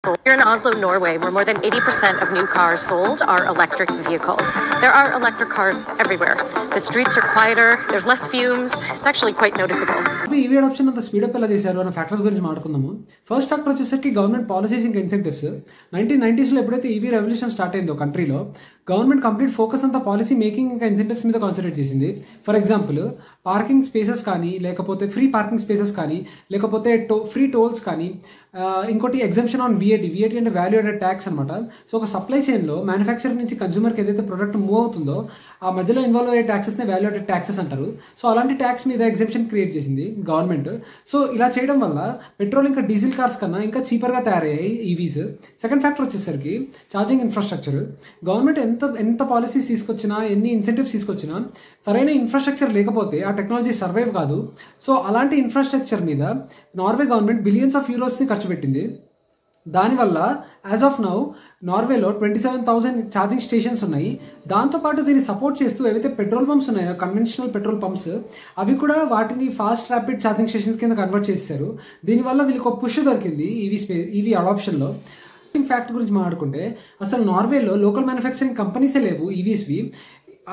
Here in Oslo, Norway, where more than 80% of new cars sold are electric vehicles. There are electric cars everywhere. The streets are quieter, there's less fumes. It's actually quite noticeable. EV adoption అంత speed up ఎలా చేశారు అన్న factors గురించి మాట్లాడుకుందాము. First factor వచ్చేసరికి government policies ఇంకా incentives. 1990s లో ఎప్పుడైతే ఈవీ రెవల్యూషన్ స్టార్ట్ అయిందో కంట్రీలో గవర్నమెంట్ కంప్లీట్ ఫోకస్ అంతా పాలసీ మేకింగ్ ఇంకా ఇన్సెంటివ్స్ మీద కాన్సన్ట్రేట్ చేసింది. ఫర్ ఎగ్జాంపుల్ పార్కింగ్ స్పేసెస్ కానీ, లేకపోతే ఫ్రీ పార్కింగ్ స్పేసెస్ కానీ, లేకపోతే ఫ్రీ టోల్స్ కానీ, ఇంకోటి ఎగ్జంప్షన్ ఆన్ విఏటి అంటే వాల్యూ యాడెడ్ ట్యాక్స్ అనమాట. సో ఒక సప్లై చైన్లో మ్యానుఫ్యాక్చర్ నుంచి కన్స్యూమర్కి ఏదైతే ప్రొడక్ట్ మూవ్ అవుతుందో ఆ మధ్యలో ఇన్వాల్వ్ అయ్యే ట్యాక్సెస్ని వాల్యూ యాడెడ్ ట్యాక్సెస్ అంటారు. సో అలాంటి ట్యాక్స్ మీద ఎగ్జంప్షన్ క్రియేట్ చేసింది గవర్నమెంట్. సో ఇలా చేయడం వల్ల పెట్రోల్ ఇంకా డీజిల్ కార్స్ కన్నా ఇంకా చీపర్గా తయారయ్యాయి ఈవీస్. సెకండ్ ఫ్యాక్టర్ వచ్చేసరికి ఛార్జింగ్ ఇన్ఫ్రాస్ట్రక్చర్. గవర్నమెంట్ ఎంత పాలసీస్ తీసుకొచ్చినా, ఎన్ని ఇన్సెంటివ్స్ తీసుకొచ్చినా సరైన ఇన్ఫ్రాస్ట్రక్చర్ లేకపోతే ఆ టెక్నాలజీ సర్వైవ్ కాదు. సో అలాంటి ఇన్ఫ్రాస్ట్రక్చర్ మీద నార్వే గవర్నమెంట్ బిలియన్స్ ఆఫ్ యూరోస్ని ఖర్చు పెట్టింది. దానివల్ల యాజ్ ఆఫ్ నౌ నార్వేలో 27,000 ఛార్జింగ్ స్టేషన్స్ ఉన్నాయి. దాంతోపాటు దీన్ని సపోర్ట్ చేస్తూ ఏవైతే పెట్రోల్ పంప్స్ ఉన్నాయో, కన్వెన్షనల్ పెట్రోల్ పంప్స్, అవి కూడా వాటిని ఫాస్ట్ ర్యాపిడ్ ఛార్జింగ్ స్టేషన్స్ కింద కన్వర్ట్ చేశారు. దీనివల్ల వీళ్ళకి ఒక పుష్ దొరికింది ఈవీ అడాప్షన్లో. ఫ్యాక్ట్ గురించి మాట్లాడుకుంటే అసలు నార్వేలో లోకల్ మ్యానుఫ్యాక్చరింగ్ కంపెనీసే లేవు ఈవీస్వి.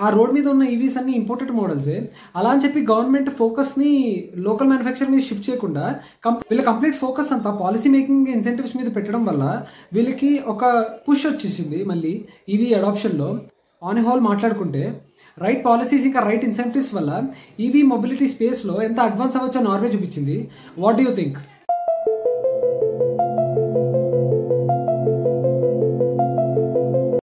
ఆ రోడ్ మీద ఉన్న ఈవీస్ అన్ని ఇంపోర్టెడ్ మోడల్సే. అలా అని చెప్పి గవర్నమెంట్ ఫోకస్ని లోకల్ మ్యానుఫ్యాక్చర్ మీద షిఫ్ట్ చేయకుండా వీళ్ళ కంప్లీట్ ఫోకస్ అంతా పాలసీ మేకింగ్ ఇన్సెంటివ్స్ మీద పెట్టడం వల్ల వీళ్ళకి ఒక పుష్ వచ్చేసింది మళ్ళీ ఈవీ అడాప్షన్లో. ఆన్ హోల్ మాట్లాడుకుంటే రైట్ పాలసీస్ ఇంకా రైట్ ఇన్సెంటివ్స్ వల్ల ఈవీ మొబిలిటీ స్పేస్లో ఎంత అడ్వాన్స్ అవ్వచ్చో నార్వే చూపించింది. What do you think?